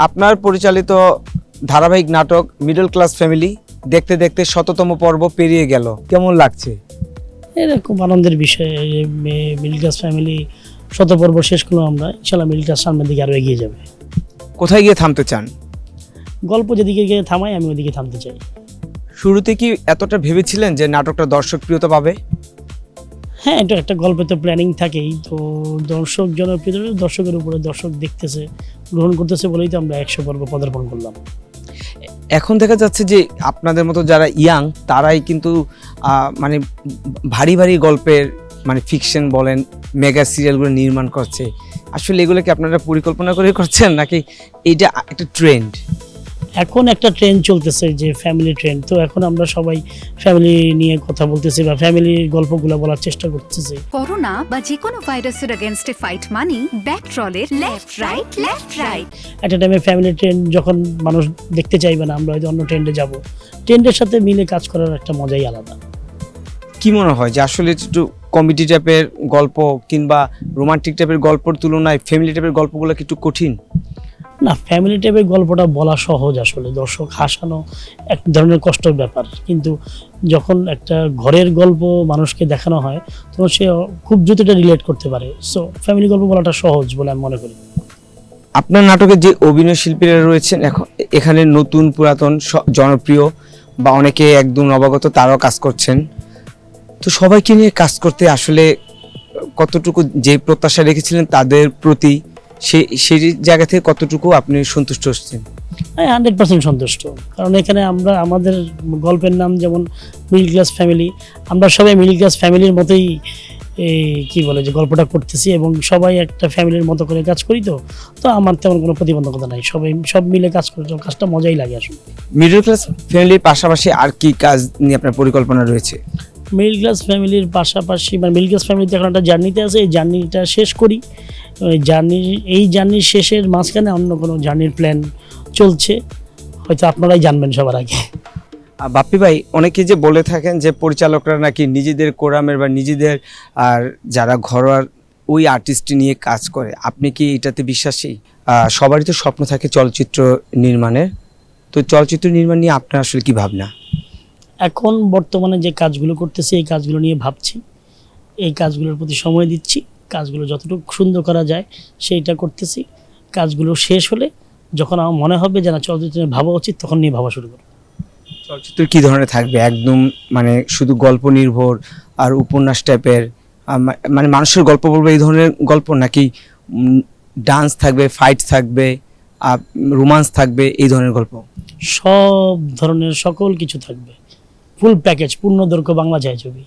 আপনার পরিচালিত ধারাবাহিক নাটক মিডল ক্লাস ফ্যামিলি দেখতে দেখতে ১৭তম পর্ব পেরিয়ে গেল, কেমন লাগছে? এটা খুব আনন্দের বিষয়। মিডল ক্লাস ফ্যামিলি ১৭ পর্ব শেষ করলাম আমরা, ইনশাল্লাহ মিডল ক্লাস সামনের দিকে আরও এগিয়ে যাবে। কোথায় গিয়ে থামতে চান? গল্প যেদিকে গিয়ে থামাই আমি ওদিকে থামতে চাই। শুরুতে কি এতটা ভেবেছিলেন যে নাটকটা দর্শক প্রিয়তা পাবে? হ্যাঁ, এটা একটা গল্পে তো প্ল্যানিং থাকেই, তো দর্শক জনপ্রিয় দর্শকের উপরে দর্শক দেখতেছে, গ্রহণ করতেছে বলেই তো আমরা ১০০ পর্ব পদার্পণ করলাম। এখন দেখা যাচ্ছে যে আপনাদের মতো যারা ইয়াং তারাই কিন্তু মানে ভারী ভারী গল্পের মানে ফিকশন বলেন মেগা সিরিয়ালগুলো নির্মাণ করছে। আসলে এগুলো কি আপনারা পরিকল্পনা করে করছেন নাকি এইটা একটা ট্রেন্ড? এখন একটা ট্রেন্ড চলতেছে যে ফ্যামিলি ট্রেন্ড, তো এখন আমরা সবাই ফ্যামিলি নিয়ে কথা বলতেছি বা ফ্যামিলির গল্পগুলো বলার চেষ্টা করতেছি। করোনা বা যে কোনো ভাইরাসের এগেইনস্টে ফাইট মানি ব্যাকট্রলের লেফট রাইট। একটা টাইমে ফ্যামিলি ট্রেন্ড যখন মানুষ দেখতে চাইবে না, আমরা হয়তো অন্য ট্রেন্ডে যাব। ট্রেন্ডের সাথে মিলে কাজ করার একটা মজাই আলাদা। কি মনে হয় যে আসলে একটু কমেডি টাইপের গল্প কিংবা রোমান্টিক টাইপের গল্পের তুলনায় ফ্যামিলি টাইপের গল্পগুলো কি একটু কঠিন? না, ফ্যামিলি টাইপের গল্পটা বলা সহজ, আসলে দর্শক হাসানো এক ধরনের কষ্টের ব্যাপার, কিন্তু যখন একটা ঘরের গল্প মানুষকে দেখানো হয় তখন সে খুব দ্রুত এটা রিলেট করতে পারে। সো ফ্যামিলি গল্প বলাটা সহজ বলে আমি মনে করি। আপনার নাটকে যে অভিনয় শিল্পীরা রয়েছেন এখানে নতুন পুরাতন জনপ্রিয় বা অনেকে একদম নবাগত তারাও কাজ করছেন, তো সবাইকে নিয়ে কাজ করতে আসলে কতটুকু যে প্রত্যাশা রেখেছিলেন তাদের প্রতি সেই জায়গা থেকে কতটুকু আপনি সন্তুষ্ট হচ্ছেন? 100% সন্তুষ্ট, কারণ এখানে আমরা আমাদের গল্পের নাম যেমন মিডল ক্লাস ফ্যামিলি, আমরা সবাই মিডল ক্লাস ফ্যামিলির মতোই কি বলে যে গল্পটা করতেছি এবং সবাই একটা ফ্যামিলির মতো করে কাজ করি, তো আমার তেমন কোনো প্রতিবন্ধকতা নাই, সব মিলে কাজ করে কাজটা মজাই লাগে আসলে। মিডল ক্লাস ফ্যামিলির পাশাপাশি আর কি কাজ নিয়ে আপনার পরিকল্পনা রয়েছে? মিডল ক্লাস ফ্যামিলির পাশাপাশি মানে মিডল ক্লাস ফ্যামিলিতে এখন একটা জার্নিতে আছে, এই জার্নিটা শেষ করি। এই জার্নির শেষের মাঝখানে অন্য কোনো জার্নির প্ল্যান চলছে, হয়তো আপনারাই জানবেন সবার আগে। বাপ্পি ভাই, অনেকে যে বলে থাকেন যে পরিচালকরা নাকি নিজেদের কোরামের বা নিজেদের আর যারা ঘরোয়া ওই আর্টিস্ট নিয়ে কাজ করে, আপনি কি এটাতে বিশ্বাসী? সবারই তো স্বপ্ন থাকে চলচ্চিত্র নির্মাণের, তো চলচ্চিত্র নির্মাণ নিয়ে আপনার আসলে কি ভাবনা? এখন বর্তমানে যে কাজগুলো করতেছি এই কাজগুলো নিয়ে ভাবছি, এই কাজগুলোর প্রতি সময় দিচ্ছি, কাজগুলো যতটুকু সুন্দর করা যায় সেইটা করতেছি। কাজগুলো শেষ হলে যখন আমার মনে হবে যে না চলচ্চিত্র নিয়ে ভাবা উচিত, তখন নিয়ে ভাবা শুরু করব। চলচ্চিত্র কি ধরনের থাকবে? একদম মানে শুধু গল্প নির্ভর আর উপন্যাস টাইপের, মানে মানুষের গল্প বলবে এই ধরনের গল্প, নাকি ডান্স থাকবে, ফাইট থাকবে, রোমান্স থাকবে, এই ধরনের গল্প? সব ধরনের সকল কিছু থাকবে, ফুল প্যাকেজ, পূর্ণদৈর্ঘ্য বাংলা ছায়াছবি।